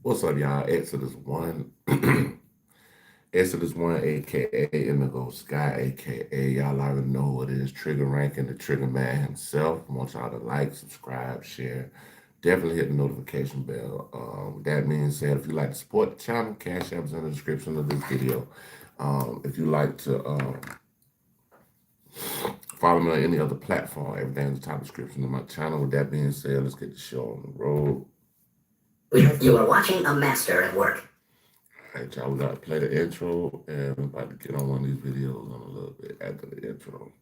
What's up, y'all? Exodus 1. Exodus 1, aka Indigo Sky, aka y'all already know what it is. Trigger ranking, the trigger man himself. I want y'all to like, subscribe, share. Definitely hit the notification bell. With that being said, if you like to support the channel, Cash App is in the description of this video. If you like to follow me on any other platform, everything's in the top description of my channel. With that being said, let's get the show on the road. You are watching a master at work. All right, y'all, we got to play the intro, and we're about to get on one of these videos in a little bit after the intro.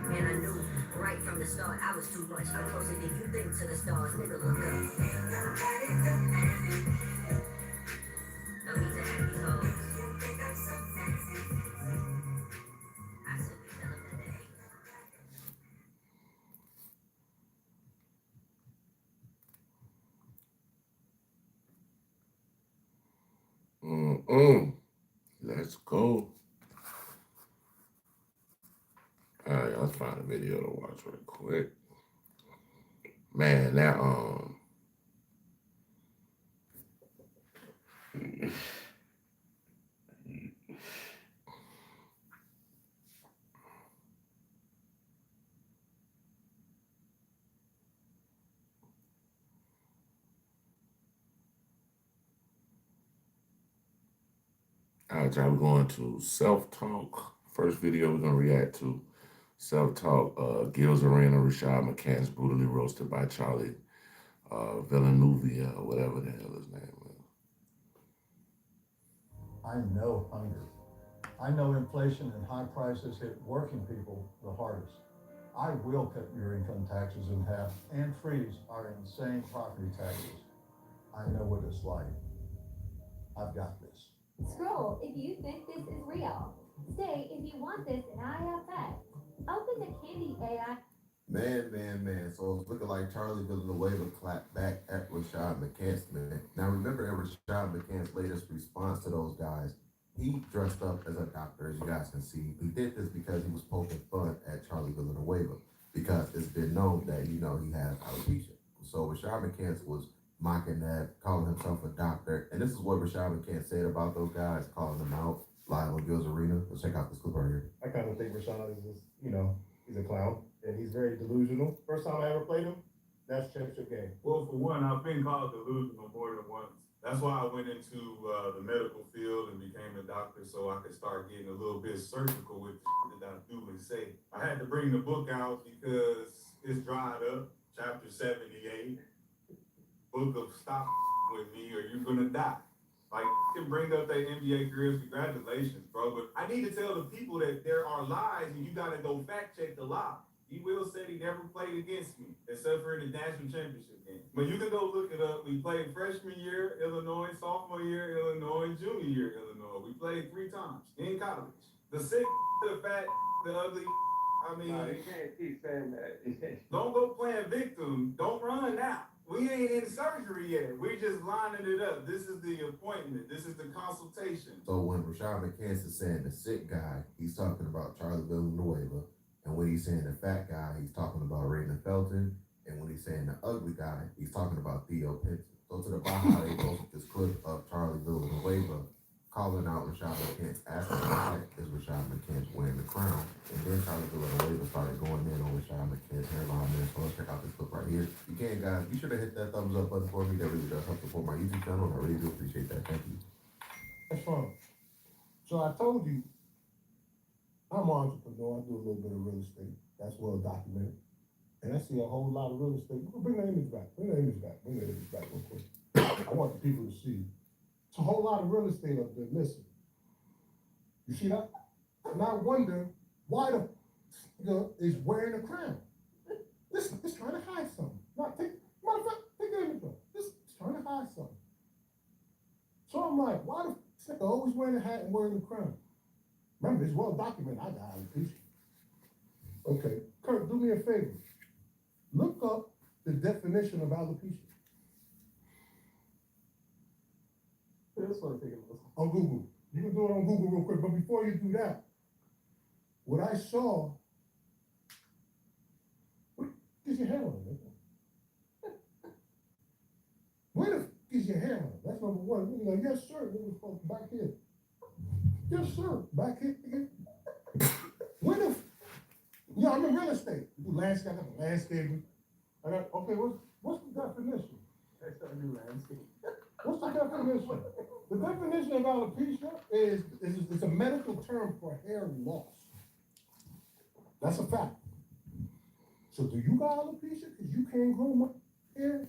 And I knew right from the start I was too much. I'm closer than you think to the stars. Nigga, look up. No need to act these hoes. I simply tell them that they Let's go. All right, let's find a video to watch real quick. Man, all right, y'all, we're going to self-talk. First video we're going to react to. Self-talk, Gil's Arena, Rashad McCants, brutally roasted by Charlie Villanuvia, or whatever the hell his name is. I know hunger. I know inflation and high prices hit working people the hardest. I will cut your income taxes in half and freeze our insane property taxes. I know what it's like. I've got this. Scroll if you think this is real. Stay if you want this in IFX. Open the Candy AI. Man. So it's looking like Charlie Villanueva clapped back at Rashad McCants, man. Now remember in Rashad McCants' latest response to those guys, he dressed up as a doctor, as you guys can see. He did this because he was poking fun at Charlie Villanueva because it's been known that, he has alopecia. So Rashad McCants was mocking that, calling himself a doctor. And this is what Rashad McCants said about those guys, calling them out live on Gil's Arena. Let's check out this clip right here. I kind of think Rashawn is just, he's a clown and he's very delusional. First time I ever played him, that's championship game. Well, for one, I've been called delusional more than once. That's why I went into the medical field and became a doctor so I could start getting a little bit surgical with the that I do and say. I had to bring the book out because it's dried up, chapter 78. Book of Stop with Me or You're Gonna Die. Like, you can bring up their NBA careers, congratulations, bro. But I need to tell the people that there are lies and you gotta go fact check the lie. He will said he never played against me, except for in the national championship game. But you can go look it up. We played freshman year, Illinois, sophomore year, Illinois, junior year, Illinois. We played 3 times in college. The sick, the fat, the ugly. I mean, No, you can't keep saying that. don't go playing victim. Don't run now. We ain't in surgery yet. We're just lining it up. This is the appointment. This is the consultation. So when Rashad McCants is saying the sick guy, he's talking about Charlie Villanueva. And when he's saying the fat guy, he's talking about Raymond Felton. And when he's saying the ugly guy, he's talking about Theo Pinson. So to the Baja, they posted this clip of Charlie Villanueva calling out Rashad McCants, asking why is Rashad McCants wearing the crown. And then Charlie Villanueva started going in on Rashad McCants' hairline, man. So let's check out this clip right here. If you can, guys, be sure to hit that thumbs up button for me. That really does help support my YouTube channel, and I really do appreciate that. Thank you. That's fine. So I told you, I'm an entrepreneur. I do a little bit of real estate. That's well documented. And I see a whole lot of real estate. Bring that image back. Bring that image back real quick. I want the people to see. It's a whole lot of real estate up there. Listen. You see that? And I wonder why the is wearing a crown. Listen, it's trying to hide something. Matter of fact, take the image off. It's trying to hide something. So I'm like, why the nigga always wearing a hat and wearing the crown? Remember, it's well documented. I got alopecia. Okay, Kurt, do me a favor. Look up the definition of alopecia That's what I think it was. on Google. You can do it on Google real quick, but before you do that, what I saw, what is your hair on, nigga? Where the f is your hair on? That's number one. You're like, yes, sir. Back here. Yes, sir. Back here. Where the f yeah, I'm in real estate. You do landscape, I got landscaping. I got, okay, what's the definition? That's our new landscape. What's the definition? The definition of alopecia is it's a medical term for hair loss. That's a fact. So do you got alopecia? Because you can't grow my hair?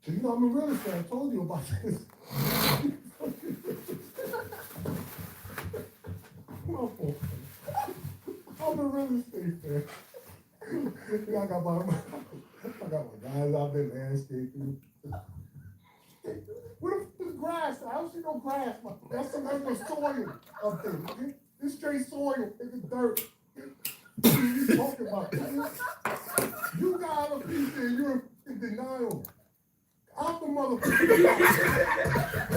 So you know I'm in real estate. I told you about this. My fault. I'm in real estate, man. I got my guys out there landscaping. What if the grass? I don't see no grass. That's some other soil up there. It's straight soil. It's dirt. What are you talking about? You got alopecia and you're in denial. I'm the motherfucker.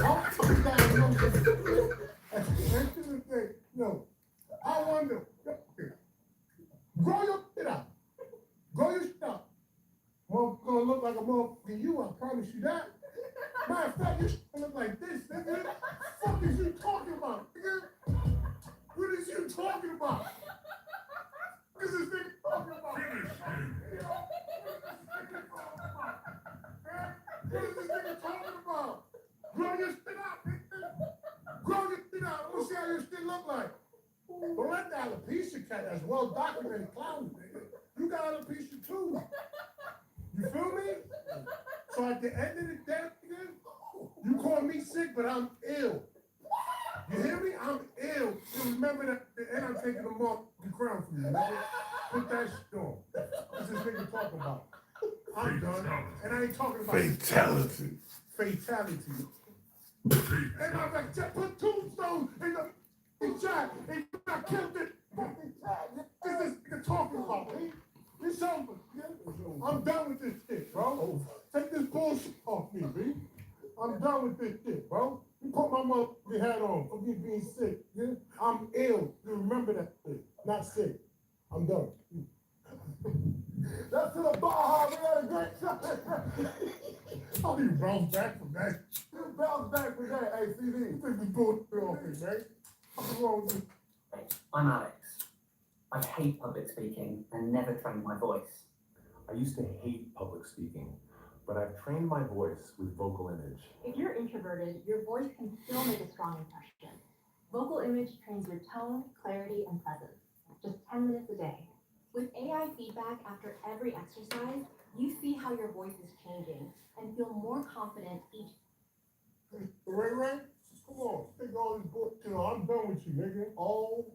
I'm the diagnosis. That's the thing. No. I wonder. Grow your shit out. Grow your shit out. Motherfucker gonna look like a motherfucker you, I promise you that. Matter of fact, you should look like this, nigga. What the fuck is you talking about, nigga? What is you talking about? What is this nigga talking about? What is this nigga talking about? Grow your shit out, nigga. Grow your shit out. I wanna see how your shit look like. Don't let the alopecia cat that's well documented clown, nigga. You got alopecia too. You feel me? So at the end of the day, nigga, you call me sick, but I'm ill. You hear me? I'm ill. So remember that, and I'm taking the motherfucking crown from you, nigga. Put that shit on. What's this nigga talking about? I'm done. And I ain't talking about Fatality. fatality. And I like, just put tombstones in the chat, and I killed it. Fucking chat. This nigga talking about me. It's over. I'm done with this shit, bro. Take this bullshit off me, B. I'm done with this shit, bro. You put my motherfucking hat on for me being sick. Yeah? I'm ill. You remember that shit. Not sick. I'm done. That's to the bar. We had a great time. How do you bounce back from that? You bounce back from that, hey, CD. You think we doing it off me, man? What's wrong with you? I'm Alex. I hate public speaking and never trained my voice. I used to hate public speaking, but I've trained my voice with vocal image. If you're introverted, your voice can still make a strong impression. Vocal image trains your tone, clarity, and presence. Just 10 minutes a day. With AI feedback after every exercise, you see how your voice is changing and feel more confident each. Ray, come on, take all this book. You know, I'm done with you, nigga. Oh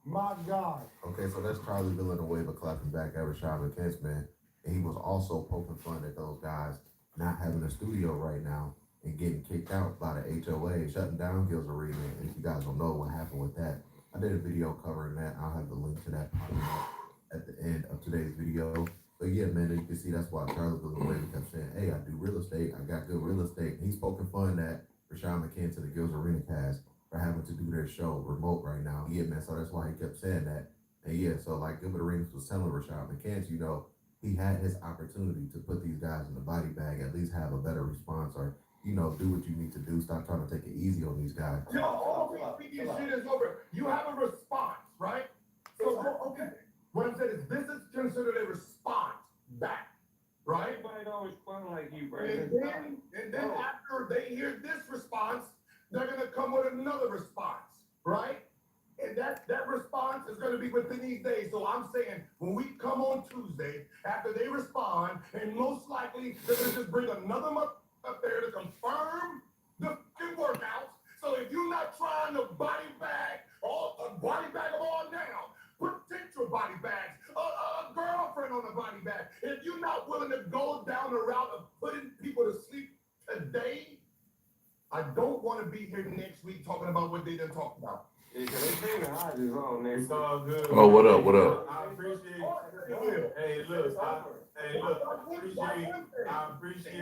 my God. Okay, so that's Charlie Villanueva clapping back at Rashad McKence, man. And he was also poking fun at those guys not having a studio right now and getting kicked out by the HOA, shutting down Gills Arena. And if you guys don't know what happened with that, I did a video covering that. I'll have the link to that popping up at the end of today's video. But yeah, man, you can see that's why Charlie Villanueva kept saying, hey, I do real estate. I got good real estate. And he's poking fun at Rashad McKence and the Gills Arena cast for having to do their show remote right now. Yeah, man, so that's why he kept saying that. And yeah, so like Gilbert Arenas was telling Rashad McKence, you know, he had his opportunity to put these guys in the body bag, at least have a better response, or, you know, do what you need to do. Stop trying to take it easy on these guys. Yo, all this shit is over. You have a response, right? So, okay. What I'm saying is this is considered a response back, right? Everybody always fun like you, bro. And then after they hear this response, they're gonna come with another response, right? And that response is gonna be within these days. So I'm saying when we come on Tuesday, after they respond, and most likely they're gonna just bring another month up there to confirm the workouts. So if you're not trying to body bag them all now, potential body bags, a girlfriend on a body bag. If you're not willing to go down the route of putting people to sleep today, I don't want to be here next week talking about what they done talked about. Yeah, It's all good. Oh, what up? What up? I appreciate. Hey, look. I appreciate.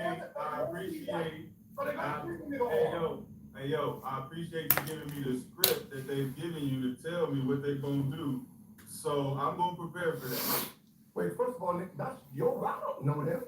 Hey, yo. I appreciate you giving me the script that they've given you to tell me what they're gonna do. So I'm gonna prepare for that. Wait, first of all, Nick, that's your route. I don't know them.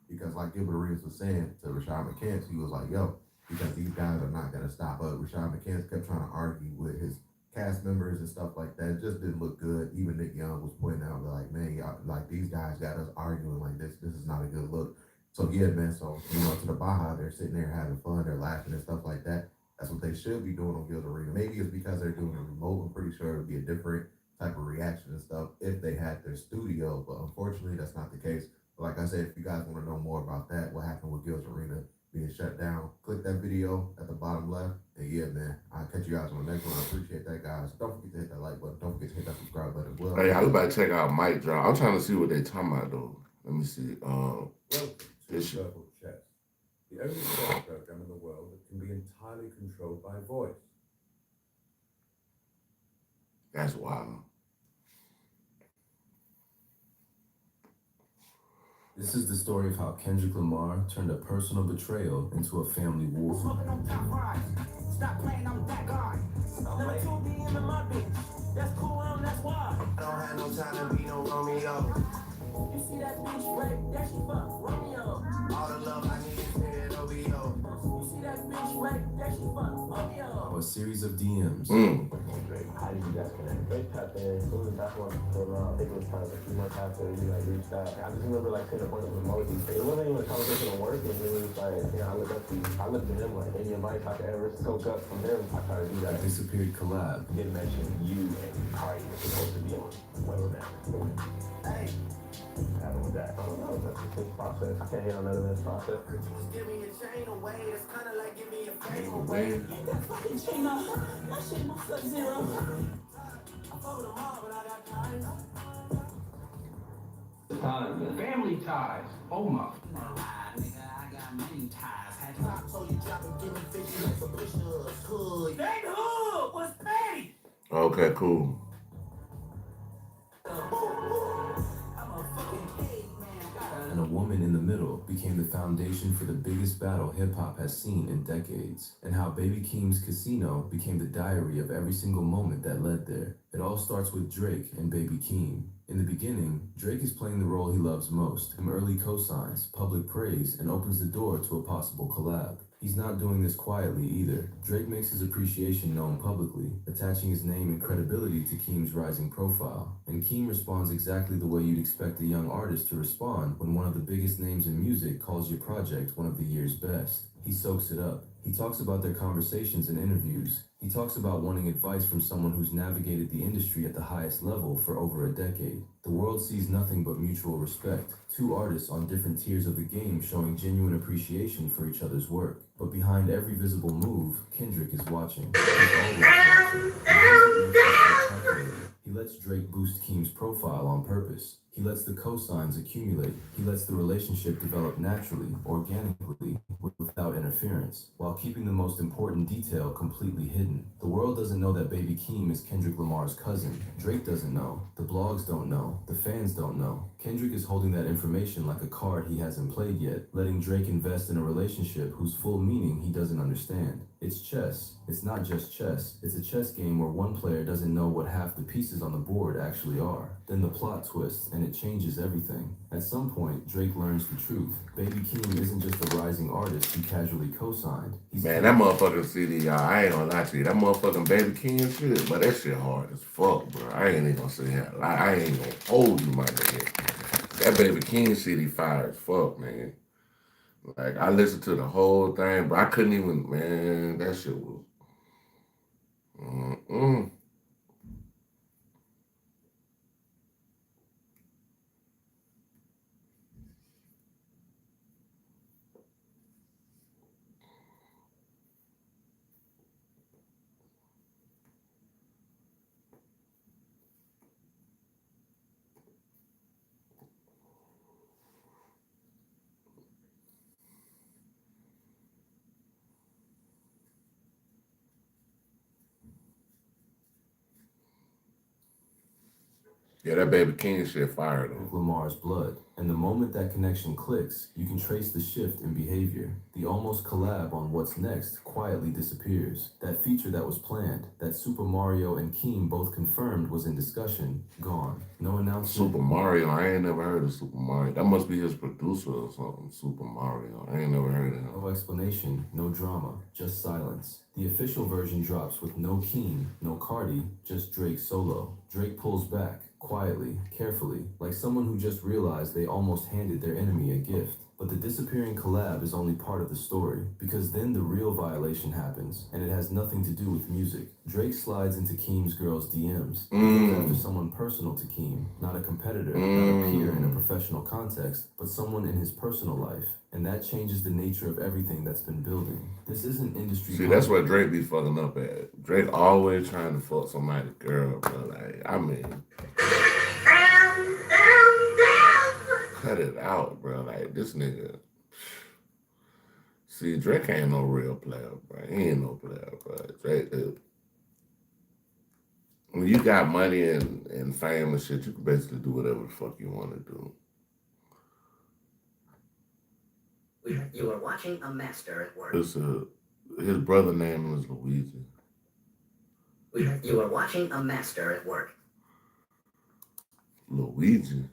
Because like Gilbert Arenas was saying to Rashad McKence, he was like, yo, because these guys are not going to stop up. Rashad McKence kept trying to argue with his cast members and stuff like that. It just didn't look good. Even Nick Young was pointing out, like, man, y'all, like, these guys got us arguing like this. This is not a good look. So, yeah, man, so, you know, to the Baja, they're sitting there having fun. They're laughing and stuff like that. That's what they should be doing on Gills Arena. Maybe it's because they're doing it remote. I'm pretty sure it would be a different type of reaction and stuff if they had their studio. But unfortunately, that's not the case. But like I said, if you guys want to know more about that, what happened with Gills Arena being shut down, click that video at the bottom left. And yeah, man, I'll catch you guys on the next one. I appreciate that, guys. Don't forget to hit that like button. Don't forget to hit that subscribe button as well. Hey, I about to check out Mic Drop. I'm trying to see what they talking about, though. Let me see. This Verbal chess, the only chess program in the world that can be entirely controlled by voice. That's wild. This is the story of how Kendrick Lamar turned a personal betrayal into a family war. Stop playing, I'm that guy. Number 2 be in my bitch. That's cool, that's why. I don't have no time to be no Romeo. You see that bitch right? That she fuck Romeo. All the love I need is here at OVO. You see that bitch right? That she fuck Romeo. A series of DMs. How did you guys connect? They tapped in as soon as that one came out. I think it was kind of a few months after we like reached out. I just remember like seeing a bunch of emojis. It wasn't even a conversation on work. It was like, I looked up to you. I looked at him like any advice I could ever soak up from him. I tried to do that. Disappeared collab. He didn't mention you and Cardi were supposed to be on Well Now. Hey. Happened with that. I don't know. That's the process. I can't hit on none of this process. Just give me a chain away. It's kind of like give me a fame away. Get that fucking chain off. My shit my Sub-Zero. I fuck with them all, but I got ties. Family ties. Oh my. Nigga, I got many ties. That hood was Patty. Okay, cool. And a woman in the middle became the foundation for the biggest battle hip-hop has seen in decades, and how Baby Keem's Casino became the diary of every single moment that led there. It all starts with Drake and Baby Keem. In the beginning, Drake is playing the role he loves most, from early cosigns, public praise, and opens the door to a possible collab. He's not doing this quietly either. Drake makes his appreciation known publicly, attaching his name and credibility to Keem's rising profile. And Keem responds exactly the way you'd expect a young artist to respond when one of the biggest names in music calls your project one of the year's best. He soaks it up. He talks about their conversations and interviews. He talks about wanting advice from someone who's navigated the industry at the highest level for over a decade. The world sees nothing but mutual respect. Two artists on different tiers of the game showing genuine appreciation for each other's work. But behind every visible move, Kendrick is watching. He's always watching. He lets Drake boost Keem's profile on purpose. He lets the cosigns accumulate. He lets the relationship develop naturally, organically, without interference, while keeping the most important detail completely hidden. The world doesn't know that Baby Keem is Kendrick Lamar's cousin. Drake doesn't know. The blogs don't know. The fans don't know. Kendrick is holding that information like a card he hasn't played yet, letting Drake invest in a relationship whose full meaning he doesn't understand. It's chess. It's not just chess. It's a chess game where one player doesn't know what half the pieces on the board actually are. Then the plot twists, and it changes everything. At some point, Drake learns the truth. Baby Keem isn't just a rising artist he casually co-signed. Man, that motherfucking CD, y'all, I ain't gonna lie to you. That motherfucking Baby Keem shit, but that shit hard as fuck, bro. I ain't even gonna say that. I ain't gonna hold you, my nigga. That Baby Keem CD fire as fuck, man. Like, I listened to the whole thing, but I couldn't even, man, that shit was, yeah, that Baby King shit fire though. Lamar's blood. And the moment that connection clicks, you can trace the shift in behavior. The almost collab on What's Next quietly disappears. That feature that was planned, that Super Mario and Keem both confirmed was in discussion, gone. No announcement. Super Mario, I ain't never heard of Super Mario. That must be his producer or something, Super Mario. I ain't never heard of him. No explanation, no drama, just silence. The official version drops with no Keem, no Cardi, just Drake solo. Drake pulls back, quietly, carefully, like someone who just realized they almost handed their enemy a gift. But the disappearing collab is only part of the story, because then the real violation happens, and it has nothing to do with music. Drake slides into Keem's girl's DMs. He goes after someone personal to Keem, not a competitor, not a peer in a professional context, but someone in his personal life. And that changes the nature of everything that's been building. This isn't industry. See, that's where Drake be fucking up at. Drake always trying to fuck somebody's girl, bro. Like, I mean, cut it out, bro. Like, this nigga. See, Drake ain't no real player, bro. He ain't no player, bro. Drake, when you got money and fame and shit, you can basically do whatever the fuck you want to do. You are watching a master at work. His brother name is Luigi. You are watching a master at work. Luigi.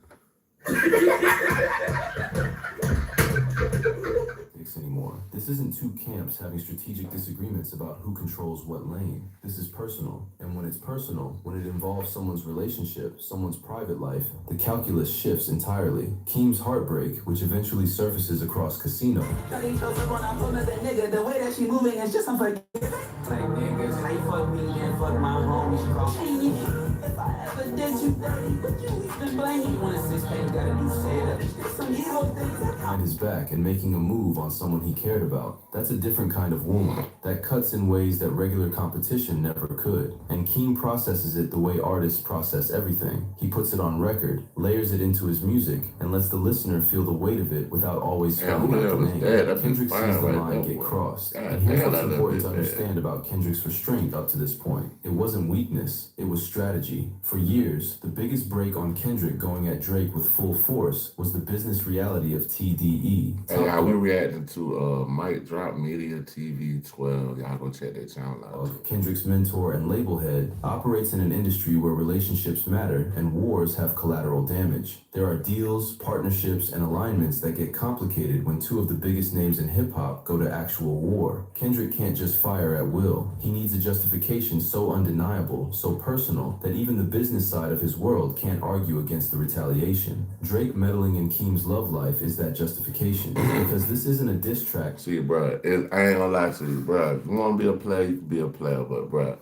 Anymore. This isn't two camps having strategic disagreements about who controls what lane. This is personal. And when it's personal, when it involves someone's relationship, someone's private life, the calculus shifts entirely. Keem's heartbreak, which eventually surfaces across Casino. The way that she moving is just unforgiving. Like niggas, how you fuck me and fuck my homies. If I ever did you dirty, would you even blame me? When a 6 got a new setup, there's some hero things Behind his back and making a move on someone he cared about. That's a different kind of wound that cuts in ways that regular competition never could. And Keem processes it the way artists process everything. He puts it on record, layers it into his music, and lets the listener feel the weight of it without always spelling out the name. Kendrick sees the line get crossed. And here's what's important to understand about Kendrick's restraint up to this point. It wasn't weakness, it was strategy. For years, the biggest break on Kendrick going at Drake with full force was the business reality of TDE. Hey, y'all, we reacting to Mike Drop Media TV 12. Y'all go check that channel out. Kendrick's mentor and label head operates in an industry where relationships matter and wars have collateral damage. There are deals, partnerships, and alignments that get complicated when two of the biggest names in hip-hop go to actual war. Kendrick can't just fire at will. He needs a justification so undeniable, so personal, that even the business side of his world can't argue against the retaliation. Drake meddling in Keem's love life is that justification, because this isn't a diss track. See, bro, I ain't gonna lie to you, bro. If you want to be a player, you can be a player, but bro,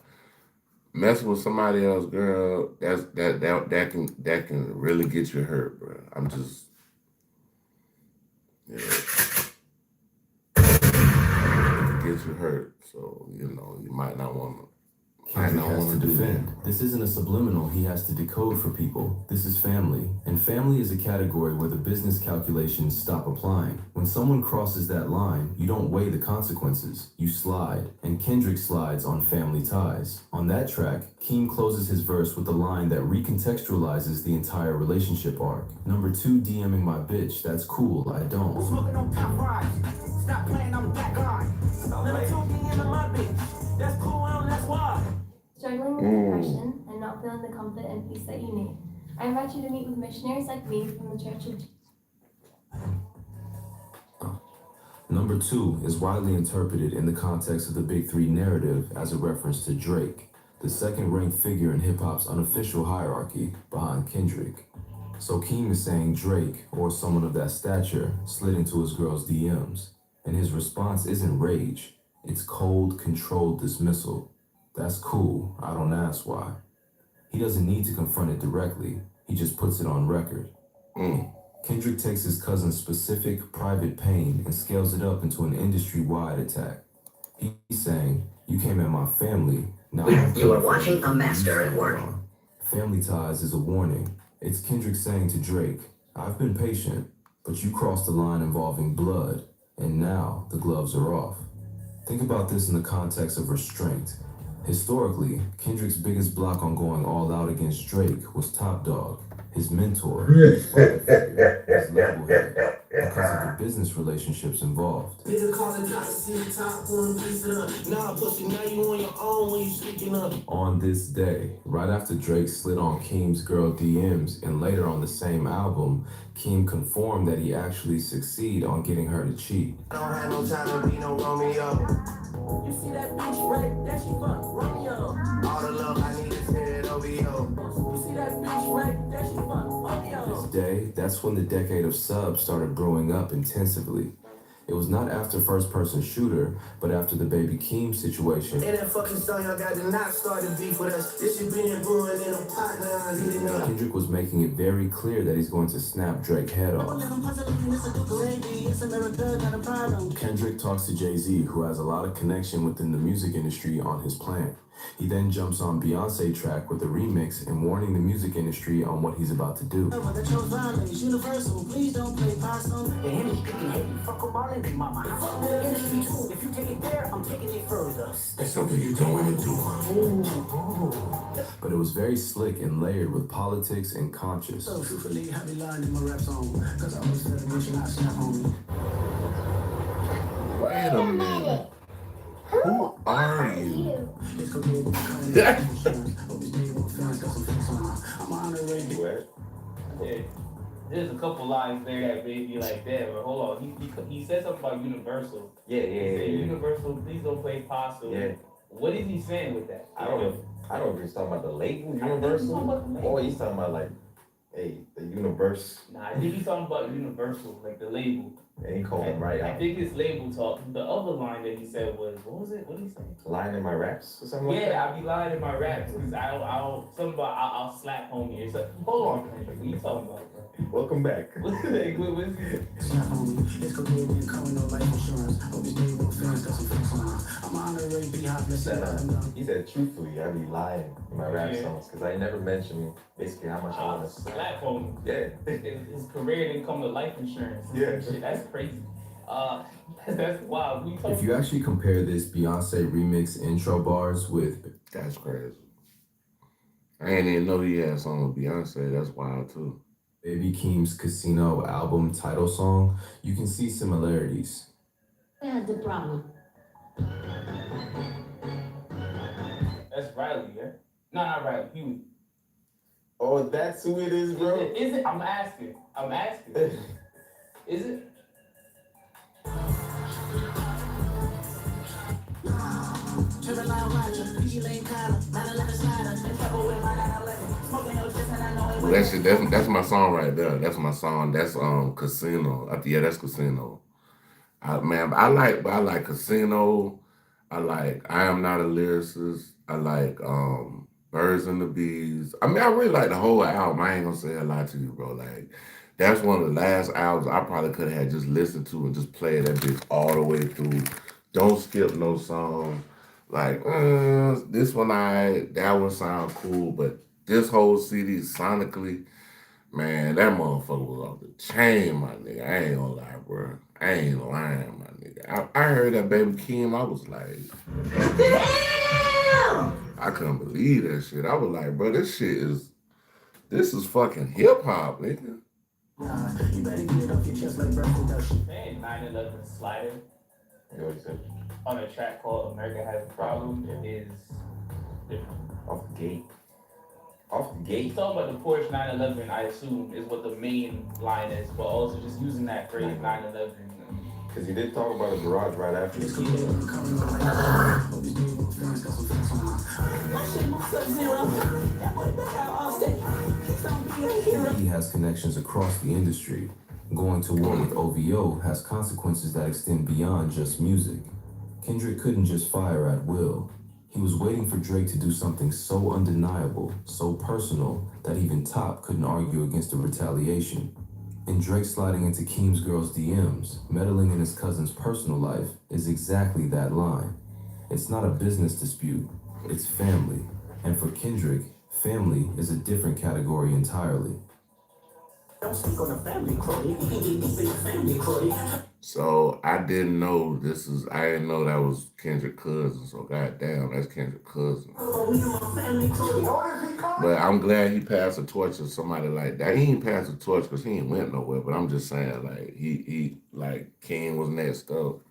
messing with somebody else, girl, that can really get you hurt, bro. I'm just, yeah, get you hurt. So you know, you might not want to. Kendrick has to defend. This isn't a subliminal he has to decode for people. This is family. And family is a category where the business calculations stop applying. When someone crosses that line, you don't weigh the consequences. You slide. And Kendrick slides on family ties. On that track, Keem closes his verse with a line that recontextualizes the entire relationship arc. Number 2, DMing my bitch. That's cool. I don't. Smoking on top rise. Stop playing, I'm that guy. Number 2, DMing my bitch. That's cool, that's why. Struggling with depression and not feeling the comfort and peace that you need, I invite you to meet with missionaries like me from the Church of Number 2 is widely interpreted in the context of the Big Three narrative as a reference to Drake, the second-ranked figure in hip-hop's unofficial hierarchy behind Kendrick. So Keem is saying Drake, or someone of that stature, slid into his girl's DMs, and his response isn't rage, it's cold, controlled dismissal. That's cool, I don't ask why. He doesn't need to confront it directly, he just puts it on record. Kendrick takes his cousin's specific, private pain and scales it up into an industry-wide attack. He's saying, you came at my family, now you are watching a master at work. Family ties is a warning. It's Kendrick saying to Drake, I've been patient, but you crossed the line involving blood, and now the gloves are off. Think about this in the context of restraint. Historically, Kendrick's biggest block on going all out against Drake was Top Dog, his mentor, his father figure, his label head, because of the business relationships involved. On this day, right after Drake slid on Keem's girl DMs, and later on the same album, Keem conformed that he actually succeed on getting her to cheat. I don't have no time to be no Romeo. You see that bitch right? That she fuck Romeo. All the love I need is here at OVO. You see that bitch right? That she fuck Romeo. This day, that's when the decade of subs started brewing up intensively. It was not after first-person shooter, but after the Baby Keem situation. And that fucking song y'all got to not start the beef with us. This shit been brewing in a pot now. Heating up. Kendrick was making it very clear that he's going to snap Drake's head off. Kendrick talks to Jay-Z, who has a lot of connection within the music industry, on his plan. He then jumps on Beyonce track with a remix and warning the music industry on what he's about to do. Universal, please don't play possum. The industry can hate me, fuck them all in their mama. I fuck with the industry too. If you take it there, I'm taking it further. That's something you don't want to do. But it was very slick and layered with politics and conscious. So truthfully, I be lying in my rap song, cause I always said mention I snap on me. Wait a minute. Who are you? Yeah. There's a couple lines there that made me like that, but hold on. He said something about Universal. Yeah. Universal, please don't play possum. Yeah. What is he saying with that? I don't know if he's talking about the label Universal, or he's talking about like, hey, the universe. Nah, I think he's talking about Universal, like the label. Ain't calling right I out. think his label talk. The other line that he said was, what was it? What did he say? Lying in my raps or something like that? Yeah, I be lying in my raps because something about I'll slap homie or something. Hold on, Kendrick, what you talking about, bro? Welcome back. What's the name? What's he? He said, truthfully, I be lying in my rap Yeah. songs because I never mentioned basically how much I want to Slap homie. Yeah. His career didn't come with life insurance. Yeah. Shit, that's crazy. That's wild. We If you actually compare this Beyonce remix intro bars with That's crazy. I didn't even know he had something with Beyonce. That's wild too. Baby Keem's Casino album title song, you can see similarities. That's the problem. That's Riley, yeah? No, not Riley. Huey. Oh, that's who it is, bro? Is it? I'm asking. Is it? Well, that's my song right there. That's my song. That's Casino. Yeah, that's Casino. I like Casino. I like I Am Not a Lyricist. I like Birds and the Bees. I mean, I really like the whole album. I ain't gonna say a lot to you, bro. Like, that's one of the last albums I probably could have had just listened to and just played that bitch all the way through. Don't skip no song. Like, this one that one sound cool, but this whole CD sonically, man, that motherfucker was off the chain, my nigga. I ain't gonna lie, bro. I ain't lying, my nigga. I heard that Baby Keem, I was like, damn! I couldn't believe that shit. I was like, bro, this is fucking hip hop, nigga. You better get it off your chest like breath production. Man, 9/11 Slider. You know what he said? On a track called America Has a Problem is different. Off the gate. Off the gate. He's talking about the Porsche 911, I assume, is what the main line is, but also just using that phrase 911. Because he did talk about a garage right after this. He has connections across the industry. Going to war with OVO has consequences that extend beyond just music. Kendrick couldn't just fire at will. He was waiting for Drake to do something so undeniable, so personal, that even Top couldn't argue against the retaliation. And Drake sliding into Keem's girl's DMs, meddling in his cousin's personal life, is exactly that line. It's not a business dispute, it's family. And for Kendrick, family is a different category entirely. Don't speak on the family, Cody. You can get deep in the family, Cody. So I didn't know I didn't know that was Kendrick cousin. So goddamn, that's Kendrick cousin. But I'm glad he passed the torch to somebody like that. He ain't passed the torch because he ain't went nowhere. But I'm just saying, like he like King was next up.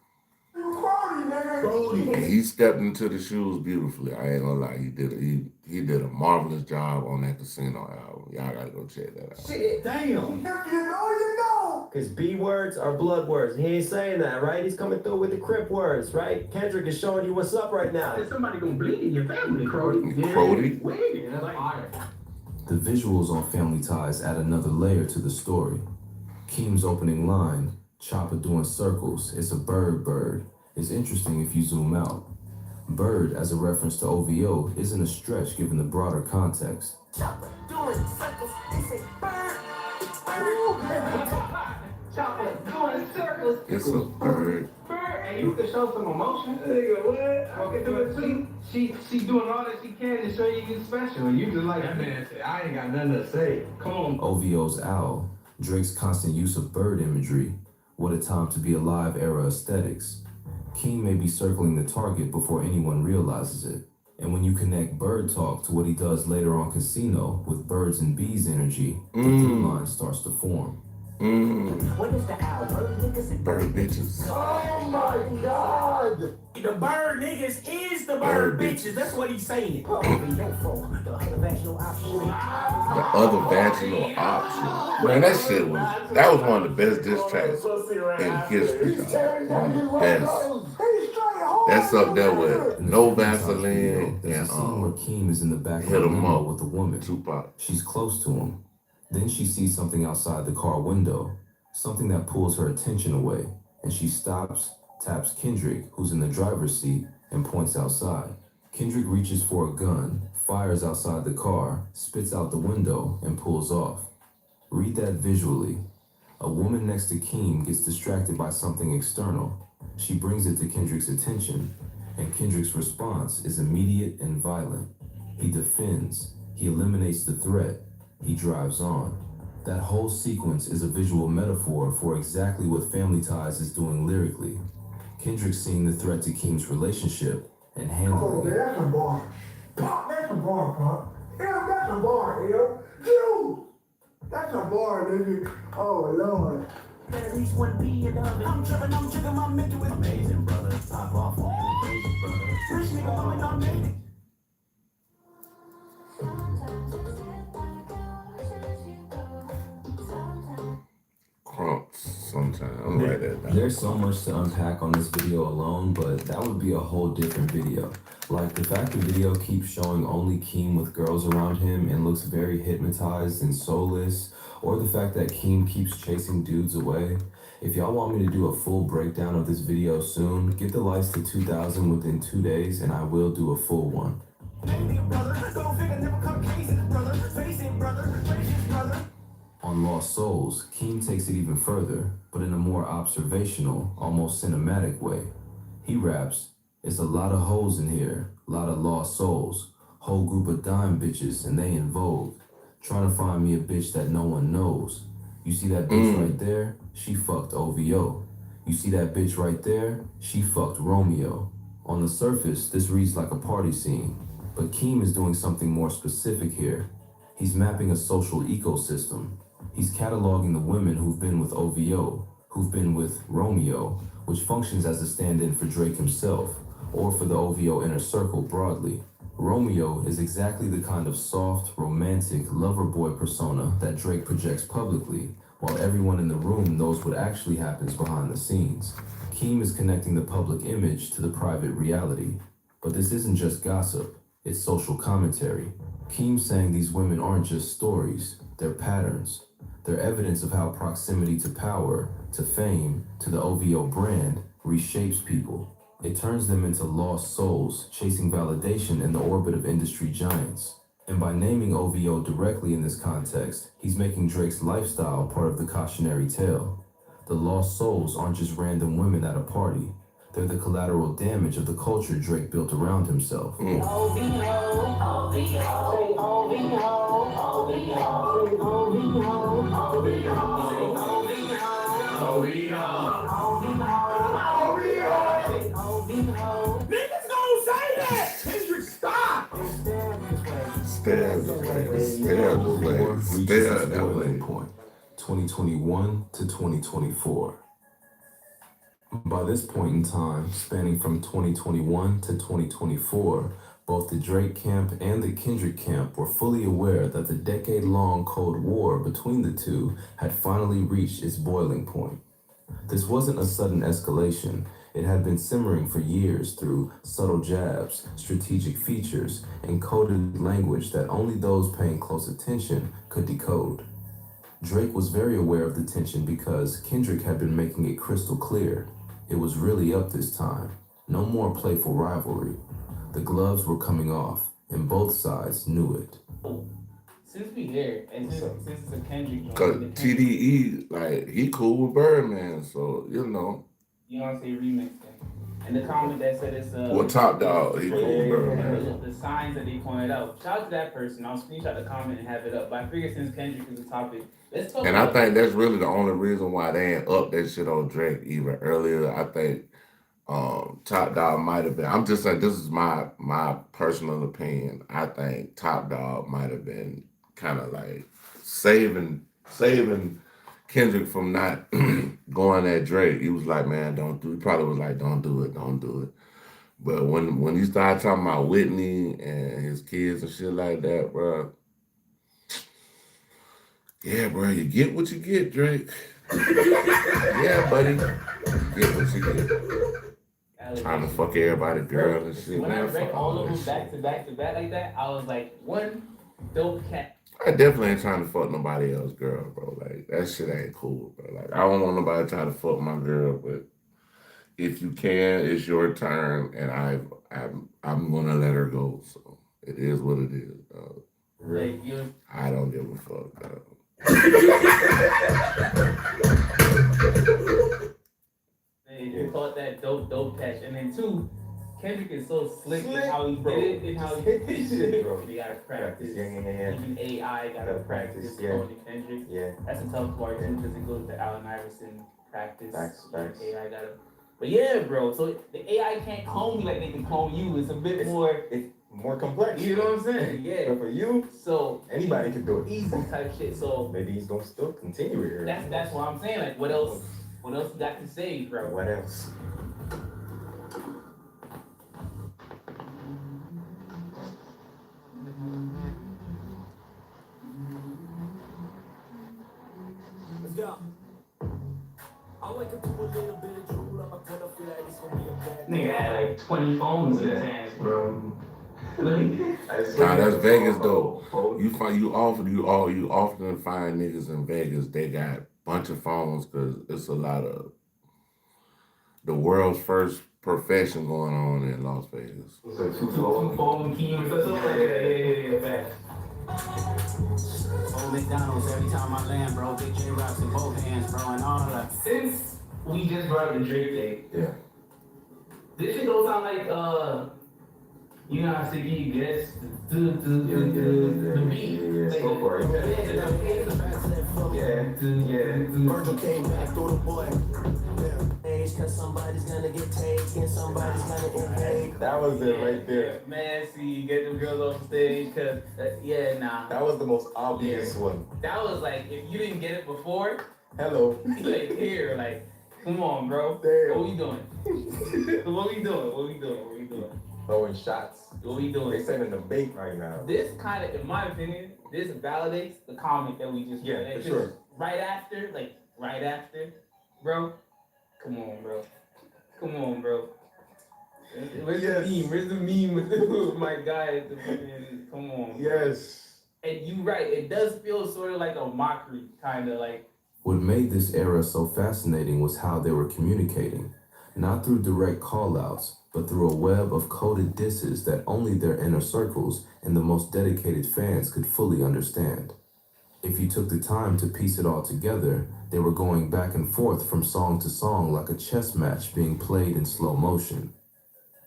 And he stepped into the shoes beautifully. I ain't gonna lie, he did a marvelous job on that Casino album. Y'all gotta go check that out. Shit, damn. You know. Because B words are blood words. He ain't saying that, right? He's coming through with the Crip words, right? Kendrick is showing you what's up right now. Somebody gonna bleed in your family, Crody. Crody? Wait, that's fire. The visuals on Family Ties add another layer to the story. Keem's opening line, Chopper doing circles, it's a bird, is interesting if you zoom out. Bird, as a reference to OVO, isn't a stretch given the broader context. Chopper doing circles, it's a bird. Chopper doing circles. It's a bird. Hey, you can show some emotion. Nigga, what? I can do it too. She doing all that she can to show you special. You just like that man said, I ain't got nothing to say. Come on. OVO's Owl, Drake's constant use of bird imagery, what a time to be alive era aesthetics. Keem may be circling the target before anyone realizes it. And when you connect bird talk to what he does later on Casino with birds and bees energy, the through line starts to form. What is the owl? Bird niggas and bird bitches. Oh my God! The bird niggas is the bird bitches. That's what he's saying. The other vaginal option. Man, that was one of the best diss tracks in history. Best. That's up there with No Vaseline There's a scene where Keem is in the back of Hit the 'em limo up. with a woman. Tupac. She's close to him. Then she sees something outside the car window. something that pulls her attention away, and she stops, taps Kendrick, who's in the driver's seat, and points outside. Kendrick reaches for a gun, fires outside the car, spits out the window, and pulls off. Read that visually. A woman next to Keem gets distracted by something external. She brings it to Kendrick's attention, and Kendrick's response is immediate and violent. He defends, he eliminates the threat, he drives on. That whole sequence is a visual metaphor for exactly what Family Ties is doing lyrically. Kendrick's seeing the threat to Keem's relationship and handling it. That's a bar. Pop, that's a bar, Pop. Yeah, that's a bar, yo. Dude! That's a bar, nigga. Oh, Lord. At least one B in oven. I'm tripping my mental with amazing, brother. Pop off on elevation, brother. Rich nigga, woman, I'm made it. Crumps sometimes. I'm right there. There's so much to unpack on this video alone, but that would be a whole different video. Like the fact the video keeps showing only Keem with girls around him and looks very hypnotized and soulless, or the fact that Keem keeps chasing dudes away. If y'all want me to do a full breakdown of this video soon, get the likes to 2,000 within 2 days and I will do a full one. On Lost Souls, Keem takes it even further, but in a more observational, almost cinematic way. He raps, "It's a lot of hoes in here, lot of lost souls, whole group of dime bitches and they in vogue, trying to find me a bitch that no one knows. You see that bitch right there? She fucked OVO. You see that bitch right there? She fucked Romeo." On the surface, this reads like a party scene, but Keem is doing something more specific here. He's mapping a social ecosystem. He's cataloging the women who've been with OVO, who've been with Romeo, which functions as a stand-in for Drake himself, or for the OVO inner circle broadly. Romeo is exactly the kind of soft, romantic, lover boy persona that Drake projects publicly, while everyone in the room knows what actually happens behind the scenes. Keem is connecting the public image to the private reality. But this isn't just gossip, it's social commentary. Keem's saying these women aren't just stories, they're patterns. They're evidence of how proximity to power, to fame, to the OVO brand reshapes people. It turns them into lost souls, chasing validation in the orbit of industry giants. And by naming OVO directly in this context, he's making Drake's lifestyle part of the cautionary tale. The lost souls aren't just random women at a party. They're the collateral damage of the culture Drake built around himself. Niggas gon' say that! Kendrick, stop! Stare the Boiling point, 2021 to 2024. By this point in time, spanning from 2021 to 2024, both the Drake camp and the Kendrick camp were fully aware that the decade-long Cold War between the two had finally reached its boiling point. This wasn't a sudden escalation. It had been simmering for years through subtle jabs, strategic features, and coded language that only those paying close attention could decode. Drake was very aware of the tension because Kendrick had been making it crystal clear. It was really up this time. No more playful rivalry. The gloves were coming off, and both sides knew it. Since we here, and since it's a Kendrick, Cause TDE, like, he cool with Birdman, so you know. You know what I'm saying, remix thing. And the comment that said it's Well, Top Dog, he cool with Birdman. The signs that they pointed out. Shout out to that person. I'll screenshot the comment and have it up. But I figured since Kendrick is the topic, let's talk. And I think that's really the only reason why they ain't up that shit on Drake even earlier. I think Top Dog might have been. I'm just saying, this is my personal opinion. I think Top Dog might have been kind of like saving Kendrick from not going at Drake. He was like, man, don't do it. He probably was like, don't do it. But when he started talking about Whitney and his kids and shit like that, bro, yeah, bro, you get what you get, Drake. Yeah, buddy, you get what you get. Trying to fuck everybody, girl and shit. When I read all of them back to back like that, I was like, one, dope cat. I definitely ain't trying to fuck nobody else, girl, bro. Like that shit ain't cool, bro. Like I don't want nobody trying to fuck my girl, but if you can, it's your turn, and I'm gonna let her go. So it is what it is. Dog. Like you, I don't give a fuck. Dog. man, you caught that dope catch, and then two, Kendrick is so slick in how he did it and how he did this shit, bro. You gotta practice. Yeah. Even AI gotta practice. Going to Kendrick. Yeah. That's a tough part too, because it goes to Allen Iverson practice. Facts. AI gotta. But yeah, bro. So the AI can't clone me like they can clone you. It's a bit more. It's more complex. You know what I'm saying? Yeah. But for you, so anybody can do it. Easy type shit. So maybe he's gonna still continue it. That's what I'm saying. Like, what else? What else you got to say, bro? What else? Let's go. I wake up to a little bit of drool up. I kinda feel like it's gonna be a bad Nigga had like 20 phones in his hands, bro. Nah, that's Vegas though. You often find niggas in Vegas. They got a bunch of phones because it's a lot of the world's first profession going on in Las Vegas. Phone keys, that's all like that. Old McDonald's every time I land, bro. Big J Rocks in both hands, bro, and all that. Since we just brought up the Drake thing, yeah, this shit don't sound like you know how Sticky gets the beat. Yeah, go for it. Yeah. Virgil came back through the boy. Cause somebody's gonna get taken, somebody's gonna invade. That was it right there. Man, see, get them girls off the stage, cause nah. That was the most obvious one. That was like, if you didn't get it before, hello. Like here, like, come on, bro. Damn. What we doing? What we doing? Throwing shots. What we doing? They sending the bait right now. This kind of, in my opinion, this validates the comment that we just made. For sure. Right after, bro. Come on, bro. Where's the meme? Where's the meme with my guy at the fucking, come on. Yes. And you right, it does feel sort of like a mockery, kind of like. What made this era so fascinating was how they were communicating, not through direct call-outs, but through a web of coded disses that only their inner circles and the most dedicated fans could fully understand. If you took the time to piece it all together, they were going back and forth from song to song like a chess match being played in slow motion.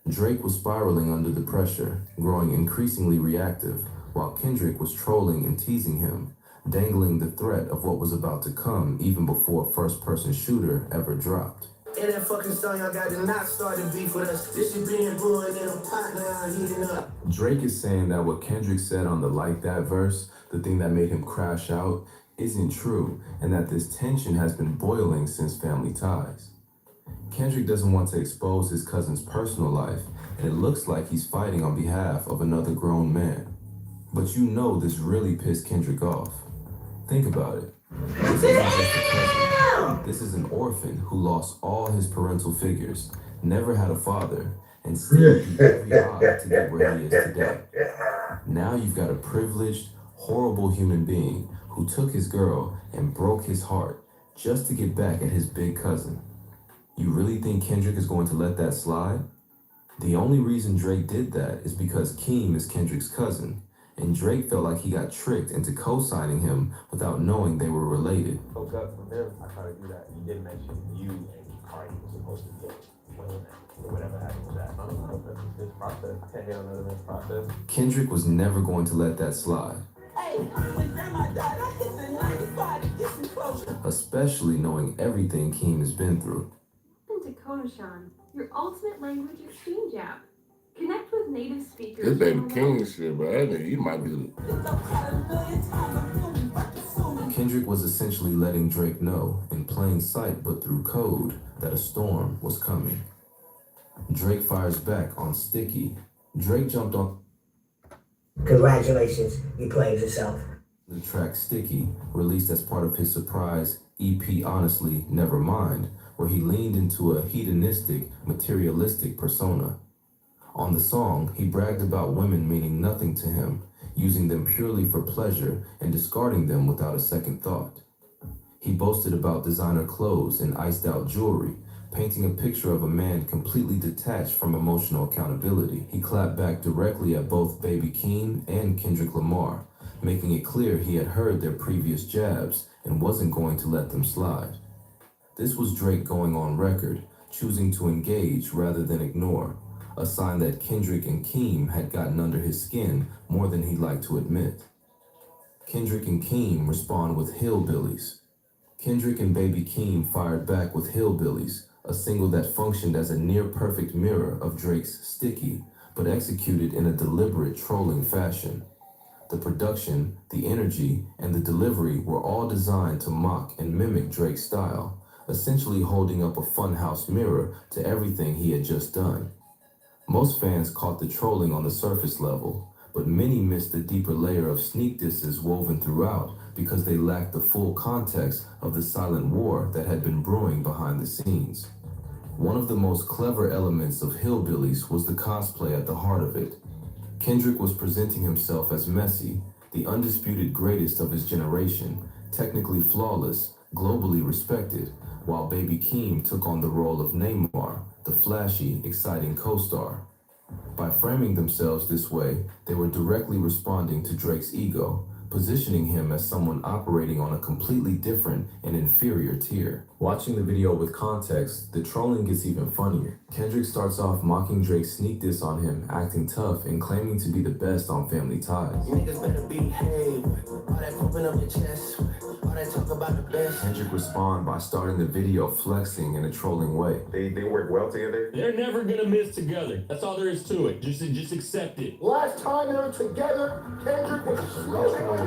Drake was spiraling under the pressure, growing increasingly reactive, while Kendrick was trolling and teasing him, dangling the threat of what was about to come even before first-person shooter ever dropped. In that fucking song, y'all got to not start the beef with us. This shit being brewing in a pot now, heating up. Drake is saying that what Kendrick said on the Like That verse, the thing that made him crash out, isn't true, and that this tension has been boiling since Family Ties. Kendrick doesn't want to expose his cousin's personal life, and it looks like he's fighting on behalf of another grown man. But you know this really pissed Kendrick off. Think about it. This isn't just a cousin. This is an orphan who lost all his parental figures, never had a father, and still beat every odd to get where he is today. Now you've got a privileged, horrible human being who took his girl and broke his heart just to get back at his big cousin. You really think Kendrick is going to let that slide? The only reason Drake did that is because Keem is Kendrick's cousin, and Drake felt like he got tricked into co-signing him without knowing they were related. Spoke up from them. I tried to do that. You did mention you and Cardi were supposed to get women or whatever happened with that. I don't know if that's this process. I can't handle none of this process. Kendrick was never going to let that slide. Especially knowing everything Keem has been through. Welcome to Konashan, your ultimate language exchange app. Connect with native speakers. This baby King shit, bro. That nigga, he might be the... Kendrick was essentially letting Drake know, in plain sight but through code, that a storm was coming. Drake fires back on Sticky. Drake jumped on... Congratulations, you played yourself. The track Sticky, released as part of his surprise EP Honestly, Nevermind, where he leaned into a hedonistic, materialistic persona. On the song, he bragged about women meaning nothing to him, using them purely for pleasure and discarding them without a second thought. He boasted about designer clothes and iced-out jewelry, painting a picture of a man completely detached from emotional accountability. He clapped back directly at both Baby Keem and Kendrick Lamar, making it clear he had heard their previous jabs and wasn't going to let them slide. This was Drake going on record, choosing to engage rather than ignore, a sign that Kendrick and Keem had gotten under his skin more than he'd like to admit. Kendrick and Keem respond with Hillbillies. Kendrick and Baby Keem fired back with Hillbillies, a single that functioned as a near-perfect mirror of Drake's Sticky, but executed in a deliberate trolling fashion. The production, the energy, and the delivery were all designed to mock and mimic Drake's style, essentially holding up a funhouse mirror to everything he had just done. Most fans caught the trolling on the surface level, but many missed the deeper layer of sneak disses woven throughout because they lacked the full context of the silent war that had been brewing behind the scenes. One of the most clever elements of Hillbillies was the cosplay at the heart of it. Kendrick was presenting himself as Messi, the undisputed greatest of his generation, technically flawless, globally respected, while Baby Keem took on the role of Neymar, the flashy, exciting co-star. By framing themselves this way, they were directly responding to Drake's ego, positioning him as someone operating on a completely different and inferior tier. Watching the video with context, the trolling gets even funnier. Kendrick starts off mocking Drake's sneak diss on him, acting tough and claiming to be the best on Family Ties. Niggas better behave. All that pumping up your chest. All that talk about the best. Kendrick respond by starting the video flexing in a trolling way. They work well together. They're never gonna miss together. That's all there is to it. Just accept it. Last time they were together, Kendrick was smoking him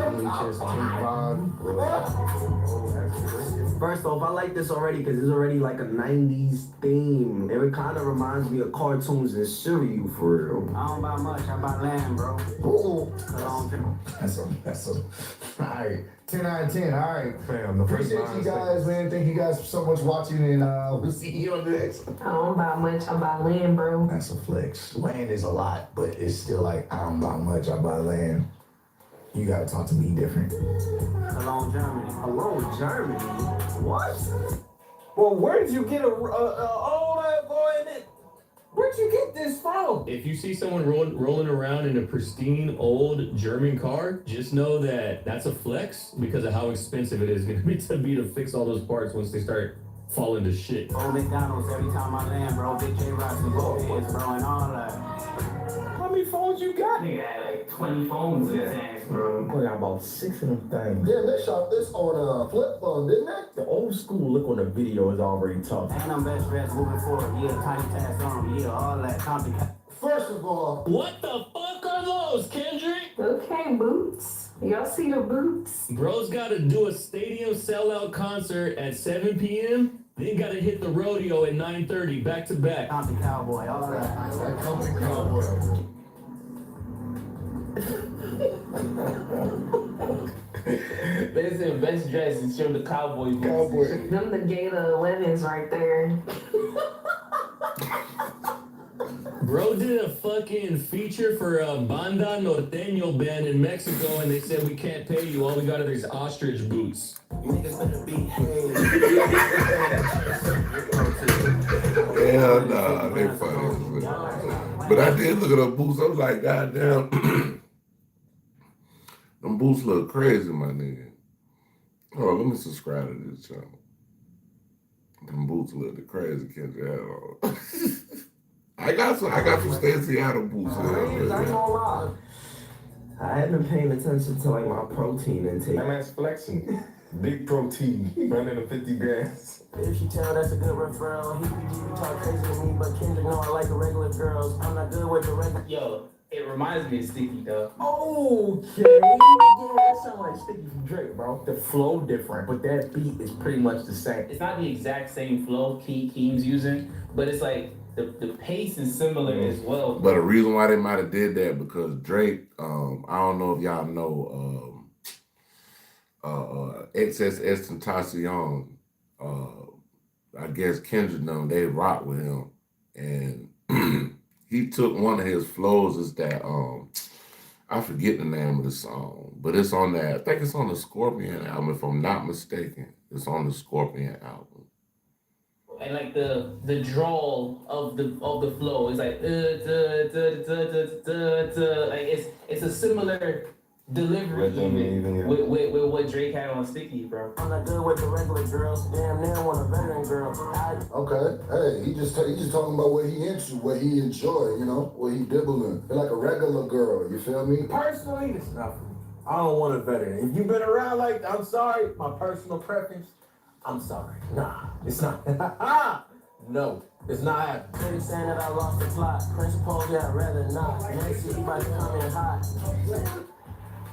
First off, I like this already because it's already like a 90s theme. It kind of reminds me of cartoons and cereal for real. I don't buy much, I buy land, bro. Ooh. That's a, all right. 10 out of 10. All right, Fam, the first appreciate you guys, man. Thank you guys so much watching, and we'll see you on the next. I don't buy much, I buy land, bro. That's a flex. Land is a lot, but it's still like, I don't buy much, I buy land. You gotta talk to me different. Alone Germany. Alone Germany? What? Well, where did you get old boy in it? Where'd you get this from? If you see someone rolling around in a pristine old German car, just know that that's a flex because of how expensive it is going to be to fix all those parts once they start falling to shit. Old McDonald's every time I land, bro. Big J Rocks and both heads, bro, and all that. How many phones you got? Nigga had like 20 phones in his hands, bro. I got about 6 of them things. Yeah, they shot this on a flip phone, didn't they? The old school look on the video is already tough. And I'm best dressed moving forward. Yeah, tiny task on. Yeah, all that complicated. First of all, What the fuck are those, Kendrick? Okay, boots. Y'all see the boots? Bro's got to do a stadium sellout concert at 7 p.m. Then got to hit the rodeo at 9:30 back to back. Compton cowboy, all that. That Compton cowboy. They said best dress and show the cowboy boots. Cowboy. Them the Gala 11s right there. Bro did a fucking feature for a Banda Norteño band in Mexico, and they said we can't pay you. All we got are these ostrich boots. Niggas better behave. Hell nah, they funny. But I did look at them boots. I was like, God damn. Them boots look crazy, my nigga. Oh, let me subscribe to this channel. Them boots look the crazy Kendrick had on. I got some Stay in Seattle boots. I ain't gonna lie. I had been paying attention to like my protein intake. That man's flexing. Big protein, running to 50 grams. If she tell, that's a good referral. He be talk crazy to me, but Kendrick know I like the regular girls. I'm not good with the regular. Yo, it reminds me of Sticky, though. Okay. Yeah, that sound like Sticky from Drake, bro. The flow different, but that beat is pretty much the same. It's not the exact same flow Keem's using, but it's like the pace is similar as well. But the reason why they might have did that because Drake, I don't know if y'all know XSS Tentacion, I guess Kendrick them, they rock with him. And he took one of his flows is that I forget the name of the song, but it's on that. I think it's on the Scorpion album, if I'm not mistaken. It's on the Scorpion album. And like the drawl of the flow is like like it's a similar delivery even with what Drake had on Sticky, bro. I'm not good with the regular girls. Damn, near want a veteran girl. Okay, hey, he just talking about what he into, what he enjoy, you know, what he dibbling. They're like a regular girl, you feel me? Personally, it's not for me. I don't want a veteran. If you've been around like, I'm sorry, my personal preference, I'm sorry. Nah, it's not. No, it's not happening. They saying that I lost the plot. Principles, yeah, I'd rather not. Next year, you might come in hot.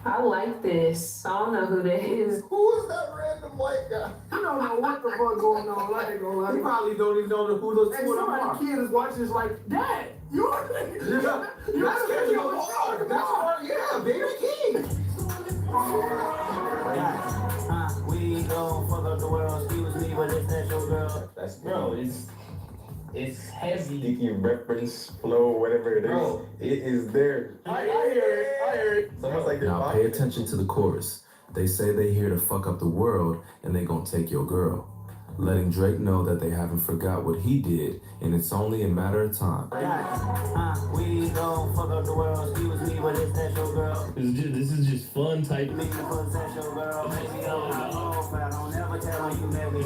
I like this. I don't know who that is. Who is that random white guy? I don't know what the fuck going on. I ain't gonna lie. You probably don't even know who those two are. Kid is watching this like, Dad, you're a nigga. That's Kendrick Lamar. That's our, yeah, baby king. We gon' fuck up the world. Excuse me, but it's not your girl. That's bro. It's heavy. Sticky reference flow, whatever it is. Bro. It is there. I hear it. It's almost like Now pay attention to the chorus. They say they here to fuck up the world and they gon' take your girl. Letting Drake know that they haven't forgot what he did and it's only a matter of time. We gon' fuck up the world. Excuse me, but it's not your girl. This is just fun type. Me, but it's not your girl. Maybe I'm not off. I don't never tell when you met me,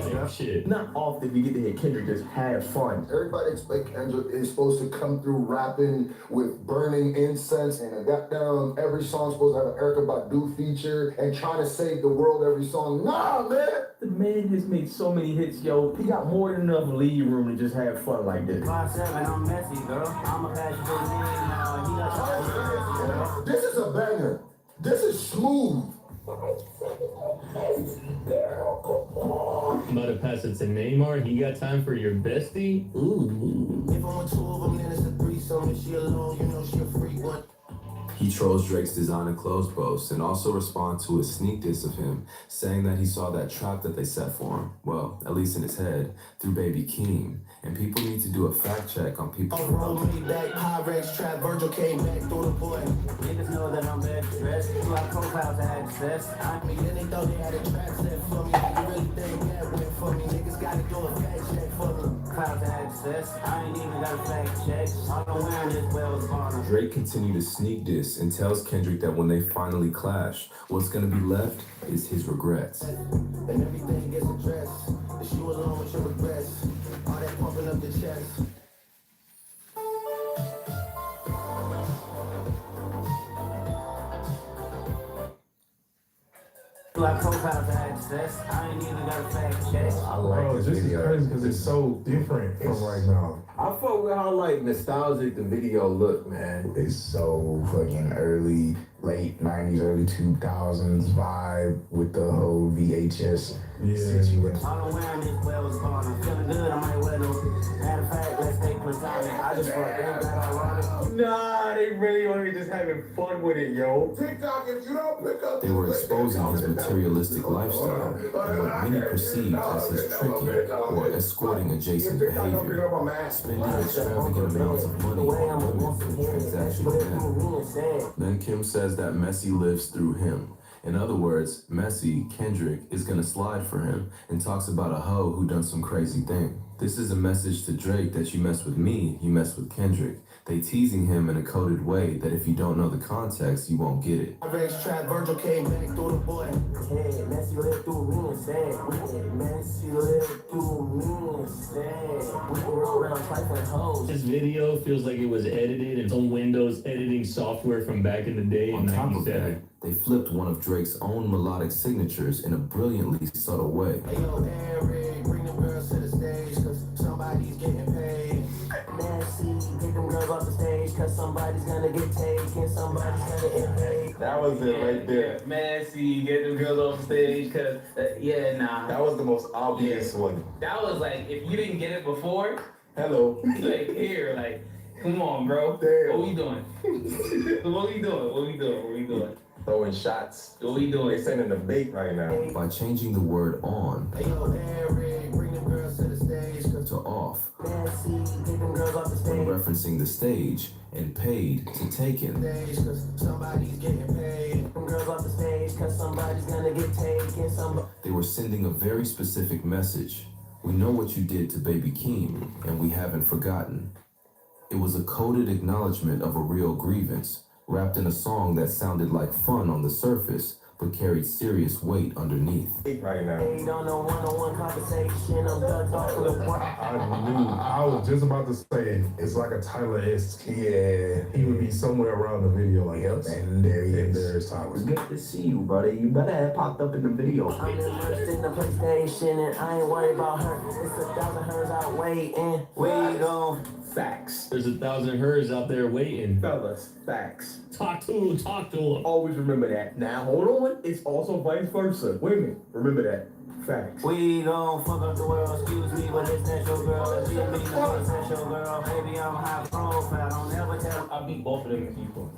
girl. Shit. Not often we get to hear Kendrick just have fun. Everybody expect Kendrick is supposed to come through rapping with burning incense and a goddamn every song supposed to have an Erykah Badu feature and trying to save the world every song. Nah, man. The man has made so many hits, yo. He got more than enough lead room to just have fun like this. 5'7", I'm messy, girl. I'm a passion for the name now. He got This is a banger. This is smooth. I'm about to pass it to Neymar. He got time for your bestie? Ooh. If I'm with two of them, then it's a threesome. If she alone, you know she a freak one. He trolls Drake's designer clothes post and also responds to a sneak diss of him, saying that he saw that trap that they set for him, well, at least in his head, through Baby Keem. And people need to do a fact check on people. Roll me back, Pyrex trap, Virgil came back through the boy. Niggas know that I'm bad dressed. Do I profile to access? I mean, they thought they had a trap set for me. You really think that went for me? Niggas gotta do a fact check for me. Cloud to access. I ain't even got a fact check. All I'm wearing is Wells Fargo. Drake continued to sneak diss and tells Kendrick that when they finally clash, what's gonna be left is his regrets. And everything gets addressed. The shoe alone with your regrets. All that pumping up the chest. Do I profile to access? I ain't even got a fact check. I like this video. This is crazy because it's so different from right now. I fuck with how like nostalgic the video look, man. It's so fucking early, late 90s, early 2000s vibe with the whole VHS situation. All I'm wearing is Wells Fargo. I'm feeling good, I might wear those. Matter of fact, let's take platonic. I just fucked in, that ironic. Nah, they really only just having fun with it, yo. TikTok, if you don't pick up. They were exposing his materialistic lifestyle and what many perceived as his tricking or escorting adjacent behavior, spending extravagant amounts of money on women in transactional men. Then Kim says that Messi lives through him. In other words, Messi, Kendrick, is gonna slide for him and talks about a hoe who done some crazy thing. This is a message to Drake that you mess with me, you mess with Kendrick. They teasing him in a coded way that if you don't know the context, you won't get it. Pyrex trap, Virgil came back through the boy. Hey, Messi lived through me and said, Messi lived through me and said, we can roll around trifling hoes. This video feels like it was edited in some Windows editing software from back in the day in On top of 97. that, they flipped one of Drake's own melodic signatures in a brilliantly subtle way. Hey, yo, Harry, bring them girls to the stage, cause somebody's getting paid. Messi, get them girls off the stage, cause somebody's gonna get taken, somebody's gonna get paid. That was it right there. Messi, get them girls off the stage, cause, yeah, nah. That was the most obvious one. That was like, if you didn't get it before, Hello. like, here, like, come on, bro. Damn. What we doing? What we doing? What we doing? What we doing? Throwing shots. What we doing? They're sending a bait right now. By changing the word on, Hey, yo, Harry, bring them girls to the stage, cause to off, Nasty, get them girls off the when stage. referencing the stage, and paid to taken. Cause somebody's getting paid. Them girls off the stage, cause somebody's gonna get taken. Somebody. They were sending a very specific message. We know what you did to Baby Keem, and we haven't forgotten. It was a coded acknowledgement of a real grievance, wrapped in a song that sounded like fun on the surface, but carried serious weight underneath. Right now. They don't know one-on-one conversation. I'm ducked off of the point. I was just about to say, it's like a Tyler-esque. Yeah. He would be somewhere around the video like, yep, and there he is. There's Tyler. It's good to see you, brother. You better have popped up in the video. I'm immersed in the PlayStation and I ain't worried about her. It's 1,000 hers out waiting. Wait on. Facts. There's 1,000 hers out there waiting. Fellas, facts. Talk to him, talk to him. Always remember that. Now, hold on. It's also vice versa. Women, remember that. Facts. We gon' fuck up the world, excuse me, but it's not your girl. It's me, but it's not your girl. Baby, I'm high profile, don't ever tell. I beat both of them people.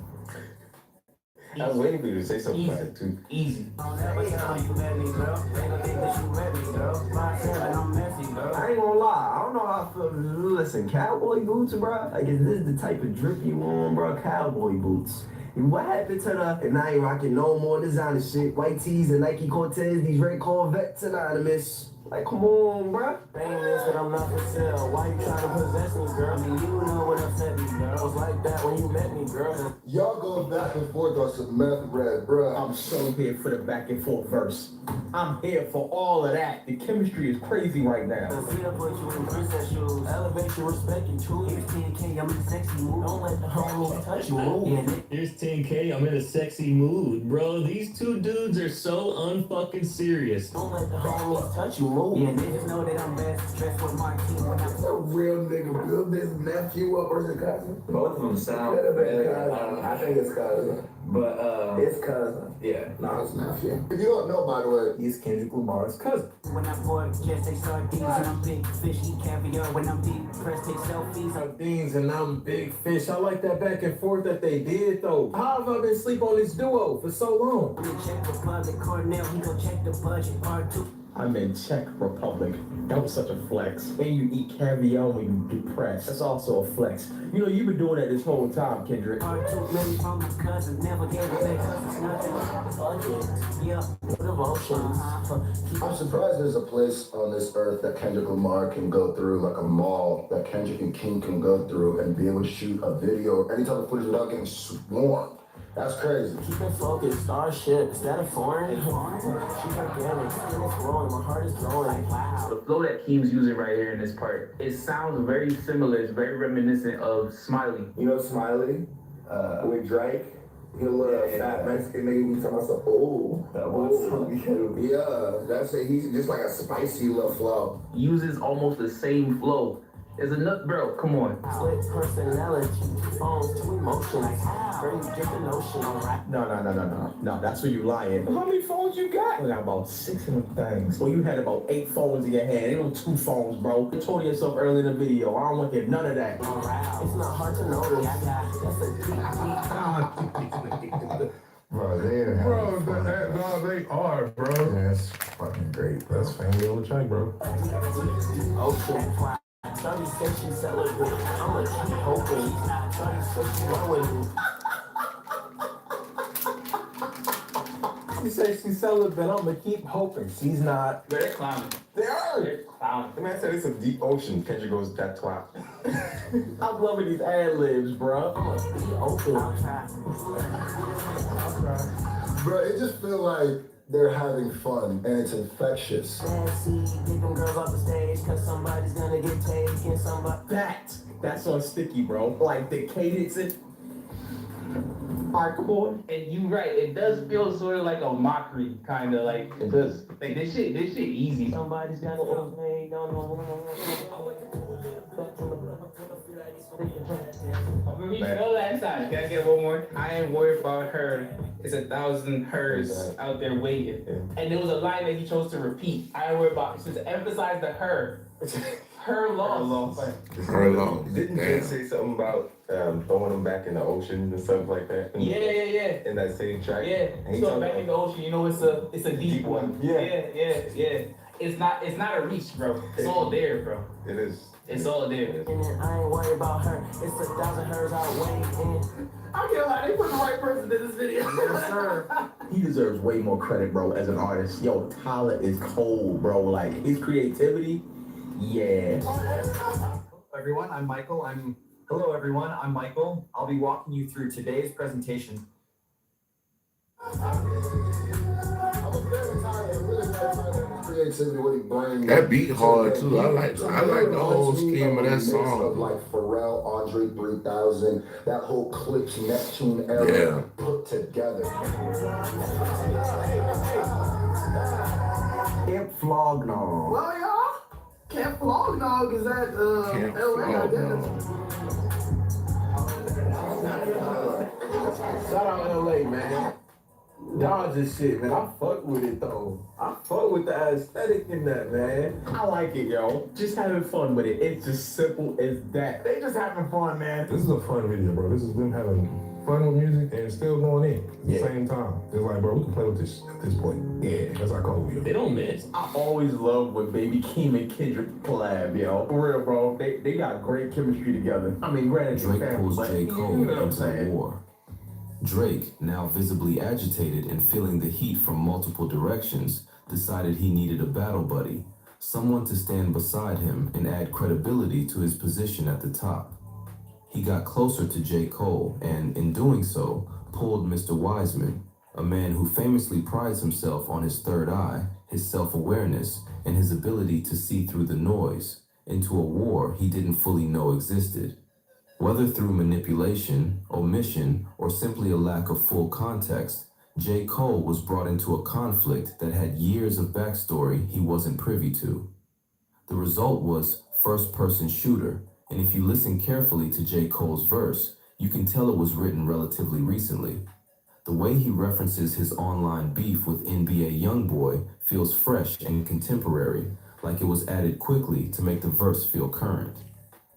I was waiting for you to say something about it too. Easy. Don't ever tell you met me, girl. They don't think that you met me, girl. 5'7", I'm messy, girl. I ain't gonna lie, I don't know how I feel. Listen, cowboy boots, bro. Like, is this the type of drip you want, bro? Cowboy boots. What happened to the, and I ain't rocking no more designer shit. White tees and Nike Cortez, these red Corvettes anonymous. Like, come on, bro. Famous, but I'm not for sale. Why you trying to possess me, girl? I mean, you know what upset me, girl. I was like that when you met me, girl. Y'all go back and forth on some meth red, bro. I'm so here for the back and forth verse. I'm here for all of that. The chemistry is crazy right now. See, I put you in princess shoes. Elevate your respect and truth. Here's 10K, I'm in a sexy mood. Don't let the homies touch you, move. Yeah, Here's 10K, I'm in a sexy mood. Bro, these two dudes are so unfucking serious. don't let the homies touch you, move. Yeah, they just know that I'm best. Dressed with my team when I'm A real nigga build this nephew up versus cousin. Both of them sound I think it's cousin. but It's cousin. yeah. No, it's nephew. If you don't know, by the way, He's Kendrick Lamar's cousin. when I board, just take sardines and I'm big fish, eat caviar when I'm deep pressed, take selfies. Sardines and I'm big fish. I like that back and forth that they did though. How have I been sleep on this duo for so long? I'm in Czech Republic, Cornell, he gon' check the budget, part 2. I'm in Czech Republic. That was such a flex. And you eat caviar when you're depressed. That's also a flex. You know, you've been doing that this whole time, Kendrick. Part 2 million from my cousin, never gave it back, cause it's nothing. Budget, yeah, devotions. I'm surprised there's a place on this earth that Kendrick Lamar can go through, like a mall that Kendrick and King can go through and be able to shoot a video or any type of footage without getting swarmed. That's crazy. Keep it focused, starship, is that a foreign? She's organic, skin is growing, my heart is growing. Wow. The flow that Keem's using right here in this part, it sounds very similar. It's very reminiscent of Smiley. You know Smiley? With Drake? You know what fat Mexican nigga be talking about some, ooh. That one song. Yeah, that's it. He's just like a spicy little flow. Uses almost the same flow. There's enough, bro, come on. Slick personality, phones to emotions, very different notion. No, that's where you lying. How many phones you got? I got about 6 of them things. Well, you had about 8 phones in your hand. Ain't no 2 phones, bro. You told yourself early in the video. I don't want to hear none of that. It's not hard to notice. That's a deep. Bro, they are, bro. That's fucking great. That's family on the track, bro. Ocean. 30 section celebrate. I'ma keep hoping. 30 section going. She said she's celibate. I'ma keep hoping. She's not. They're clowning. They are. They're clowning. The man said it's a deep ocean. Kendrick goes that twat. I'm loving these ad libs, bro. I'ma be open. I'll try. Bro, it just feels like they're having fun and it's infectious. Nasty, get them girls off the stage, cause somebody's gonna get taken. That's on sticky, bro. Like the cadence and Alright, come on. And you right, it does feel sort of like a mockery, kind of like it does. Like this shit easy. Somebody's gotta go. We feel that side. Can I get one more? I ain't worried about her. It's 1,000 hers out there waiting. And there was a line that he chose to repeat. I ain't worried about. Just emphasize the her. Her loss. Her loss. Didn't Jay say something about throwing them back in the ocean and stuff like that? Yeah. In that same track? Yeah. So back in the ocean, you know, it's a deep one. Yeah. it's not a reach, bro. It's all there, bro. It is. It's all there. And I ain't worried about her. It's 1,000 hers outweighing. I can't lie, they put the right person in this video. Yes, sir. He deserves way more credit, bro, as an artist. Yo, Tyler is cold, bro. Like, his creativity, yeah. Everyone, I'm Michael. Hello, everyone. I'm Michael. I'll be walking you through today's presentation. Creativity, what he brings. That beat hard too. I like the whole scheme of that Mix song. Of like Pharrell, Andre 3000, that whole Clips Neptune era Yeah. put together. Camp Flog No. Well, y'all, Camp Flog Dog is at Camp LA, I Flog guess. Shout out LA, man. Dodgers shit, man. I fuck with it though. I fuck with the aesthetic in that, man. I like it, yo. Just having fun with it. It's just simple as that. They just having fun, man. This is a fun video, bro. This is them having fun with music and still going in at the same time. It's like, bro, we can play with this at this point. Yeah, that's our call video. They don't miss. I always love when Baby Keem and Kendrick collab, yo. For real, bro. They got great chemistry together. I mean, granted, Drake family, pulls but J. you Cole know what I'm into saying. war. Drake, now visibly agitated and feeling the heat from multiple directions, decided he needed a battle buddy, someone to stand beside him and add credibility to his position at the top. He got closer to J. Cole and, in doing so, pulled Mr. Wiseman, a man who famously prides himself on his third eye, his self-awareness, and his ability to see through the noise, into a war he didn't fully know existed. Whether through manipulation, omission, or simply a lack of full context, J. Cole was brought into a conflict that had years of backstory he wasn't privy to. The result was first-person shooter, and if you listen carefully to J. Cole's verse, you can tell it was written relatively recently. The way he references his online beef with NBA YoungBoy feels fresh and contemporary, like it was added quickly to make the verse feel current.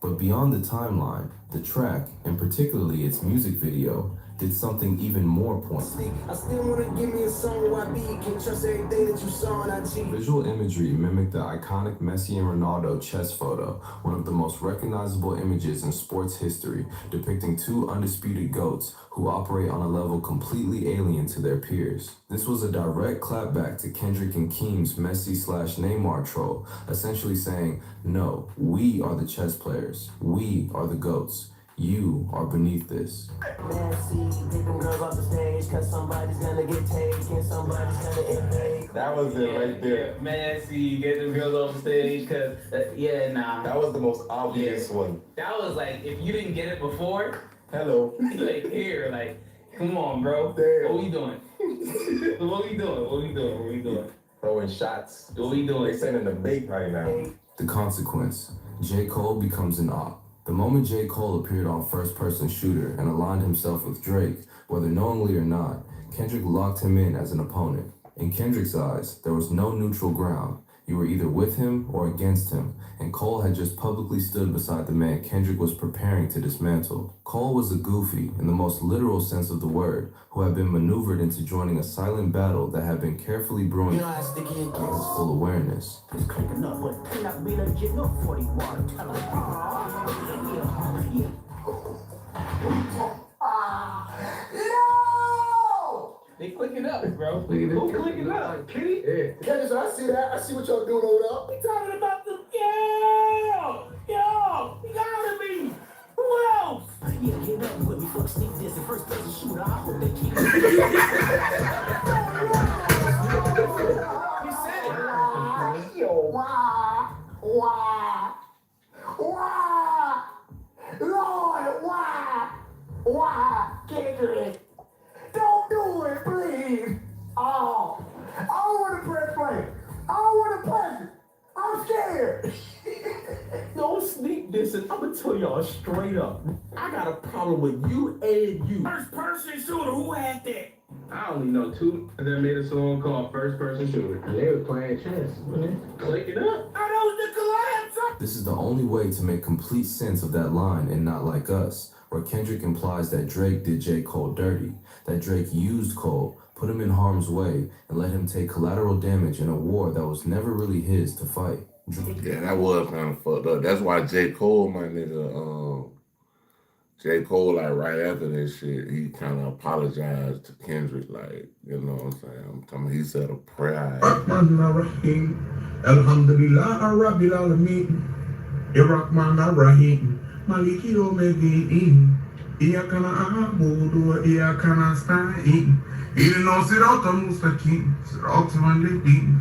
But beyond the timeline, the track, and particularly its music video, did something even more poignant. I still wanna give me a song where I be. Can't trust everything that you saw on IG. Visual imagery mimicked the iconic Messi and Ronaldo chess photo, one of the most recognizable images in sports history, depicting two undisputed GOATs who operate on a level completely alien to their peers. This was a direct clapback to Kendrick and Keem's Messi/Neymar troll, essentially saying, no, we are the chess players, we are the GOATs. You are beneath this. Nancy, get them girls off the stage, cause somebody's gonna get taken, somebody's gonna get paid. That was it right there. Man, see, get the girls off the stage, cause, That was the most obvious one. That was like, if you didn't get it before, Hello. like, here, like, come on, bro. Damn. What we doing? What we doing? Throwing shots. What we doing? They sending the bait right now. The consequence, J. Cole becomes an op. The moment J. Cole appeared on First Person Shooter and aligned himself with Drake, whether knowingly or not, Kendrick locked him in as an opponent. In Kendrick's eyes, there was no neutral ground. You were either with him or against him, and Cole had just publicly stood beside the man Kendrick was preparing to dismantle. Cole was a goofy, in the most literal sense of the word, who had been maneuvered into joining a silent battle that had been carefully brewing with full awareness. It's clicking up, but cannot be legit, no 40 water. No! They clicking up, bro. Who clicking up? Kitty? Yeah. Candace, I see that. I see what y'all doing over there. We talking about the yo, you gotta be. Who else? Yeah, get up with me. Fuck Steve this and first person shooter. I hope they keep. He said it. Why? Lord, why? Kendrick, don't do it, please. Oh, I don't want to press play. I don't want to press it. I'm scared. Don't sneak this, and I'm gonna tell y'all straight up. I got a problem with you and you. First person shooter. Who had that? I only know two that made a song called First Person Shooter. They were playing chess. Clicking up. Oh, that was the collapse. This is the only way to make complete sense of that line in Not Like Us, where Kendrick implies that Drake did J. Cole dirty, that Drake used Cole, put him in harm's way, and let him take collateral damage in a war that was never really his to fight. Yeah, that was kind of fucked up. That's why J. Cole, my nigga, J. Cole, like right after this shit, he kind of apologized to Kendrick, like, you know what I'm saying? I'm talking, he said a prayer. Rahim, Alhamdulillah, Rabbil Alamin, Irrahman Rahim, Maliki Yawmiddin, Iyyaka na'budu wa iyyaka nasta'in, Ihdina siratal mustaqim, siratal ladhina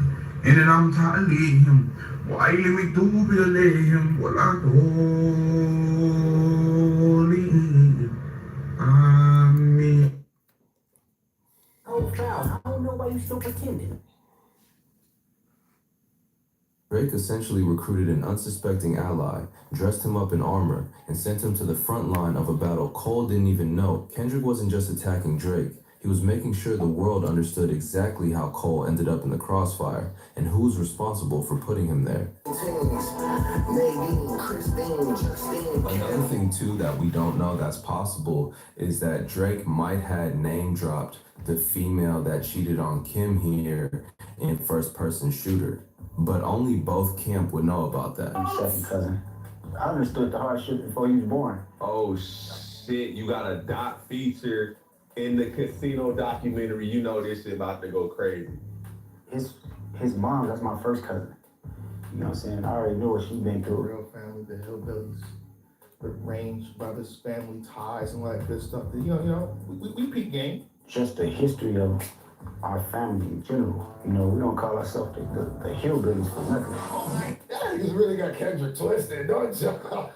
an'amta 'alayhim, ghayril maghdubi 'alayhim waladdallin. Amen. Oh, foul. I don't know why you still pretending. Drake essentially recruited an unsuspecting ally, dressed him up in armor, and sent him to the front line of a battle Cole didn't even know. Kendrick wasn't just attacking Drake, he was making sure the world understood exactly how Cole ended up in the crossfire and who's responsible for putting him there. Another thing too that we don't know that's possible is that Drake might have name dropped the female that cheated on Kim here in first person shooter. But only both camp would know about that. Second cousin. I understood the hardship before he was born. Oh shit, you got a doc feature in the casino documentary. You know this shit about to go crazy. His mom, that's my first cousin. You know what I'm saying? I already knew what she been through. Real family, the hillbillies, the range brothers, family ties, and all that good stuff. We peep game. Just the history of our family in general. You know, we don't call ourselves the hillbillies for nothing. Y'all niggas really got Kendrick twisted, don't y'all?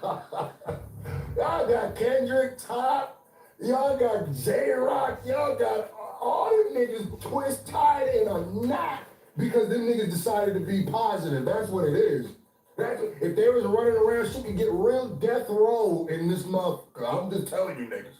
Y'all got Kendrick top. Y'all got J-Rock. Y'all got all them niggas twist tied in a knot because them niggas decided to be positive. That's what it is. If they was running around, she could get real death row in this motherfucker. I'm just telling you niggas. It's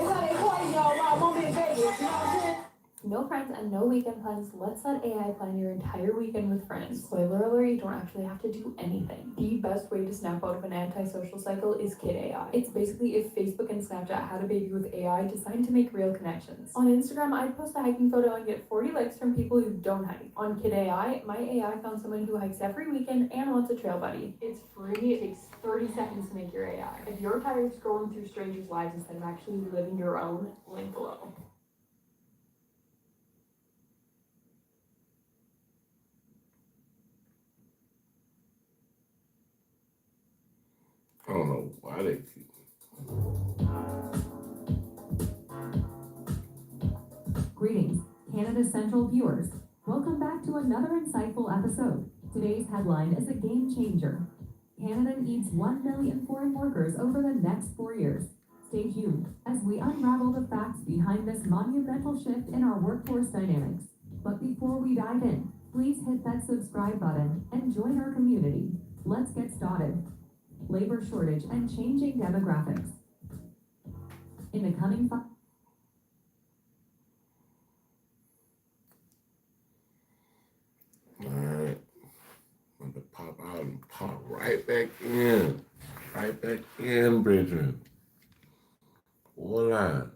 not important, y'all. I won't be in Vegas. You know what I'm saying? No friends and no weekend plans. Let's let AI plan your entire weekend with friends. Spoiler alert, you don't actually have to do anything. The best way to snap out of an antisocial cycle is Kid AI. It's basically if Facebook and Snapchat had a baby with AI designed to make real connections. On Instagram, I'd post a hiking photo and get 40 likes from people who don't hike. On Kid AI, my AI found someone who hikes every weekend and wants a trail buddy. It's free. It takes 30 seconds to make your AI. If you're tired of scrolling through strangers' lives instead of actually living your own, link below. I don't know why they keep. Greetings, Canada Central viewers. Welcome back to another insightful episode. Today's headline is a game changer. Canada needs 1 million foreign workers over the next 4 years. Stay tuned as we unravel the facts behind this monumental shift in our workforce dynamics. But before we dive in, please hit that subscribe button and join our community. Let's get started. Labor shortage and changing demographics. In the coming Alright. I'm gonna pop out and pop right back in. Right back in, Bridget. Voila.